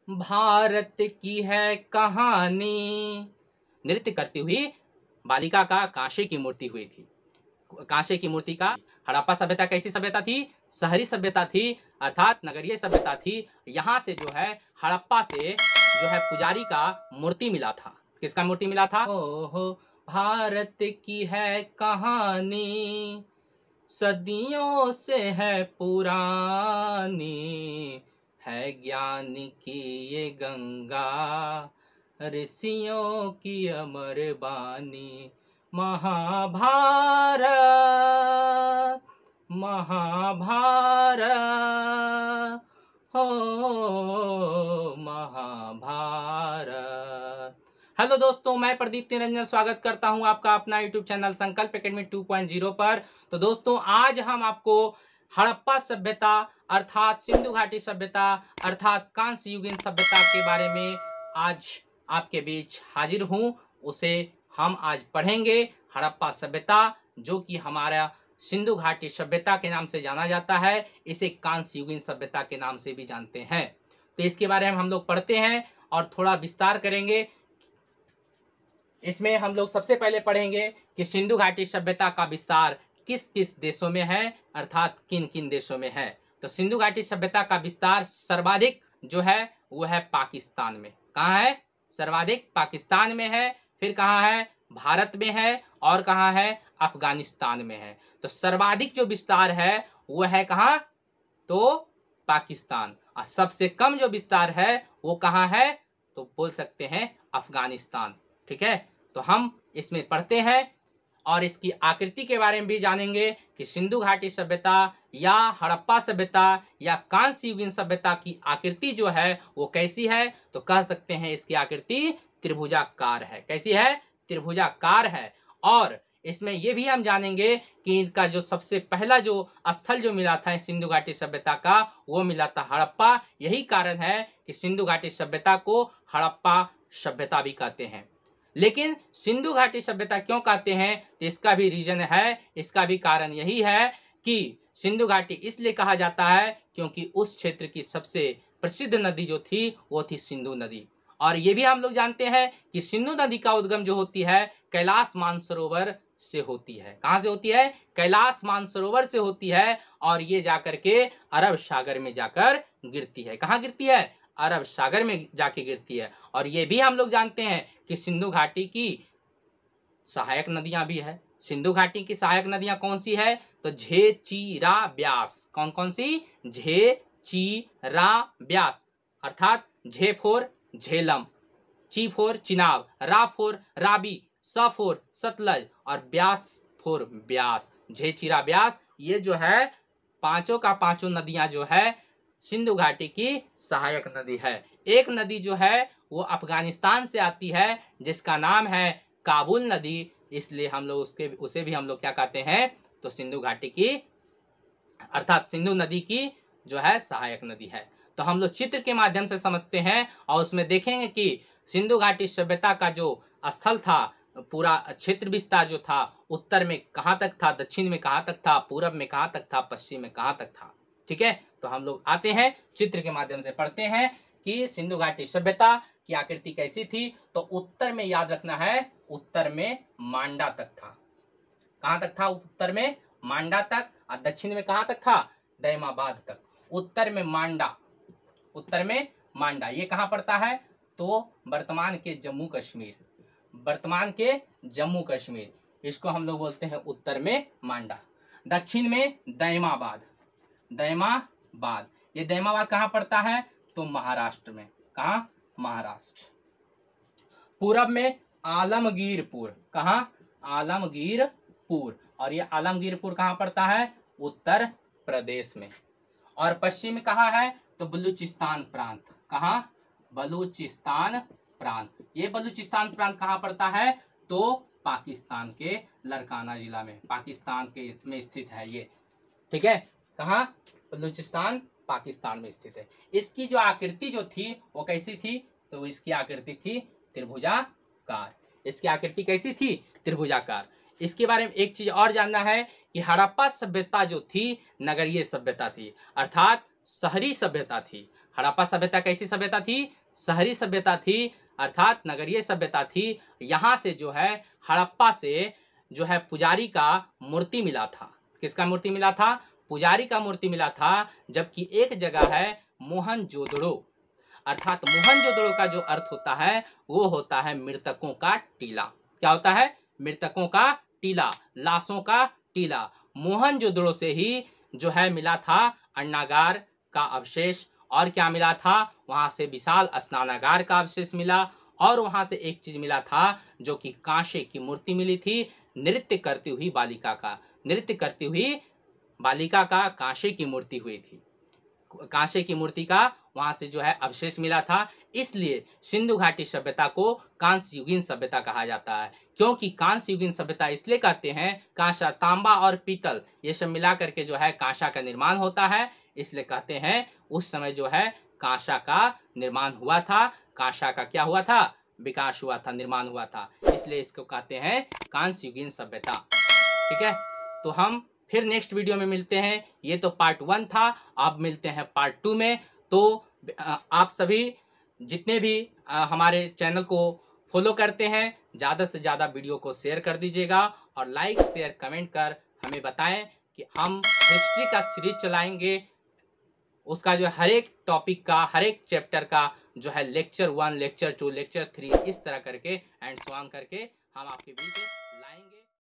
भारत की है कहानी। नृत्य करती हुई बालिका का कांसे की मूर्ति हुई थी। कांसे की मूर्ति का हड़प्पा सभ्यता कैसी सभ्यता थी? शहरी सभ्यता थी, अर्थात नगरीय सभ्यता थी। यहाँ से जो है हड़प्पा से जो है पुजारी का मूर्ति मिला था। किसका मूर्ति मिला था? ओहो भारत की है कहानी, सदियों से है पुरानी, है ज्ञान की ये गंगा, ऋषियों की अमर बानी। महाभारत महाभारत हो महाभारत। हेलो दोस्तों, मैं प्रदीप निरंजन स्वागत करता हूं आपका अपना यूट्यूब चैनल संकल्प एकेडमी 2.0 पर। तो दोस्तों, आज हम आपको हड़प्पा सभ्यता अर्थात सिंधु घाटी सभ्यता अर्थात कांस्य युगीन सभ्यता के बारे में आज आपके बीच हाजिर हूं। उसे हम आज पढ़ेंगे। हड़प्पा सभ्यता जो कि हमारा सिंधु घाटी सभ्यता के नाम से जाना जाता है, इसे कांस्य युगीन सभ्यता के नाम से भी जानते हैं। तो इसके बारे में हम लोग पढ़ते हैं और थोड़ा विस्तार करेंगे। इसमें हम लोग सबसे पहले पढ़ेंगे कि सिंधु घाटी सभ्यता का विस्तार किस किस देशों में है, अर्थात किन किन देशों में है। तो सिंधु घाटी सभ्यता का विस्तार सर्वाधिक जो है वो है पाकिस्तान में। कहाँ है? सर्वाधिक पाकिस्तान में है। फिर कहाँ है? भारत में है। और कहाँ है? अफगानिस्तान में है। तो सर्वाधिक जो विस्तार है वो है कहाँ? तो पाकिस्तान। और सबसे कम जो विस्तार है वो कहाँ है? तो बोल सकते हैं अफगानिस्तान। ठीक है, तो हम इसमें पढ़ते हैं और इसकी आकृति के बारे में भी जानेंगे कि सिंधु घाटी सभ्यता या हड़प्पा सभ्यता या कांस्य युगीन सभ्यता की आकृति जो है वो कैसी है। तो कह सकते हैं इसकी आकृति त्रिभुजाकार है। कैसी है? त्रिभुजाकार है। और इसमें ये भी हम जानेंगे कि इनका जो सबसे पहला जो स्थल जो मिला था सिंधु घाटी सभ्यता का, वो मिला था हड़प्पा। यही कारण है कि सिंधु घाटी सभ्यता को हड़प्पा सभ्यता भी कहते हैं। लेकिन सिंधु घाटी सभ्यता क्यों कहते हैं? तो इसका भी रीजन है, इसका भी कारण यही है कि सिंधु घाटी इसलिए कहा जाता है क्योंकि उस क्षेत्र की सबसे प्रसिद्ध नदी जो थी वो थी सिंधु नदी। और ये भी हम लोग जानते हैं कि सिंधु नदी का उद्गम जो होती है कैलाश मानसरोवर से होती है। कहाँ से होती है? कैलाश मानसरोवर से होती है। और ये जाकर के अरब सागर में जाकर गिरती है। कहाँ गिरती है? अरब सागर में जाके गिरती है। और ये भी हम लोग जानते हैं कि सिंधु घाटी की सहायक नदियां भी है। सिंधु घाटी की सहायक नदियां कौन सी है? तो झेचीरा ब्यास। कौन कौन सी? झेचीरा ब्यास। अर्थात झे फोर झेलम, ची फोर चिनाब, रा फोर राबी, स फोर सतलज और ब्यास फोर ब्यास। झेचीरा ब्यास ये जो है पांचों का पांचों नदियां जो है सिंधु घाटी की सहायक नदी है। एक नदी जो है वो अफगानिस्तान से आती है जिसका नाम है काबुल नदी, इसलिए हम लोग उसे भी हम लोग क्या कहते हैं? तो सिंधु घाटी की अर्थात सिंधु नदी की जो है सहायक नदी है। तो हम लोग चित्र के माध्यम से समझते हैं और उसमें देखेंगे कि सिंधु घाटी सभ्यता का जो स्थल था, पूरा क्षेत्र विस्तार जो था, उत्तर में कहाँ तक था, दक्षिण में कहाँ तक था, पूरब में कहाँ तक था, पश्चिम में कहाँ तक था। ठीक है, तो हम लोग आते हैं चित्र के माध्यम से पढ़ते हैं कि सिंधु घाटी सभ्यता की आकृति कैसी थी। तो उत्तर में याद रखना है, उत्तर में मांडा तक था। कहाँ तक था? उत्तर में मांडा तक। और दक्षिण में कहाँ तक था? दैमाबाद तक। उत्तर में मांडा, उत्तर में मांडा ये कहाँ पड़ता है? तो वर्तमान के जम्मू कश्मीर, वर्तमान के जम्मू कश्मीर, इसको हम लोग बोलते हैं उत्तर में मांडा। दक्षिण में दैमाबाद, दैमाबाद ये दैमाबाद कहाँ पड़ता है? तो महाराष्ट्र में। कहाँ? महाराष्ट्र। पूरब में आलमगीरपुर। कहाँ? आलमगीरपुर। और ये आलमगीरपुर कहाँ पड़ता है? उत्तर प्रदेश में। और पश्चिम में कहाँ है? तो बलूचिस्तान प्रांत। कहाँ? बलूचिस्तान प्रांत। ये बलूचिस्तान प्रांत कहाँ पड़ता है? तो पाकिस्तान के लड़काना जिला में, पाकिस्तान के में स्थित है ये। ठीक है, कहाँ? बलूचिस्तान पाकिस्तान में स्थित है। इसकी जो आकृति जो थी वो कैसी थी? तो इसकी आकृति थी त्रिभुजाकार। इसकी आकृति कैसी थी? त्रिभुजाकार। इसके बारे में एक चीज और जानना है कि हड़प्पा सभ्यता जो थी नगरीय सभ्यता थी, अर्थात शहरी सभ्यता थी। हड़प्पा सभ्यता कैसी सभ्यता थी? शहरी सभ्यता थी, अर्थात नगरीय सभ्यता थी। यहाँ से जो है हड़प्पा से जो है पुजारी का मूर्ति मिला था। किसका मूर्ति मिला था? पुजारी का मूर्ति मिला था। जबकि एक जगह है मोहनजोदड़ो, अर्थात मोहनजोदड़ो का जो अर्थ होता है वो होता है मृतकों का टीला। क्या होता है? मृतकों का टीला, लाशों का टीला। मोहनजोदड़ो से ही जो है मिला था अन्नागार का अवशेष। और क्या मिला था? वहां से विशाल स्नानागार का अवशेष मिला। और वहां से एक चीज मिला था जो कि कांसे की मूर्ति मिली थी, नृत्य करती हुई बालिका का, नृत्य करती हुई बालिका का कांसे की मूर्ति हुई थी। कांसे की मूर्ति का वहां से जो है अवशेष मिला था। इसलिए सिंधु घाटी सभ्यता को कांस्य युगीन सभ्यता कहा जाता है। क्योंकि कांस्य युगीन सभ्यता इसलिए कहते हैं, कांसा, तांबा और पीतल ये सब मिला करके जो है कांसा का निर्माण होता है, इसलिए कहते हैं उस समय जो है कांसा का निर्माण हुआ था। कांसा का क्या हुआ था? विकास हुआ था, निर्माण हुआ था। इसलिए इसको कहते हैं कांस्य युगीन सभ्यता। ठीक है, तो हम फिर नेक्स्ट वीडियो में मिलते हैं। ये तो पार्ट 1 था, अब मिलते हैं पार्ट 2 में। तो आप सभी जितने भी हमारे चैनल को फॉलो करते हैं, ज़्यादा से ज़्यादा वीडियो को शेयर कर दीजिएगा और लाइक शेयर कमेंट कर हमें बताएं कि हम हिस्ट्री का सीरीज चलाएंगे। उसका जो हर एक टॉपिक का, हर एक चैप्टर का जो है लेक्चर 1, लेक्चर 2, लेक्चर 3 इस तरह करके एंड सो ऑन करके हम आपके बीच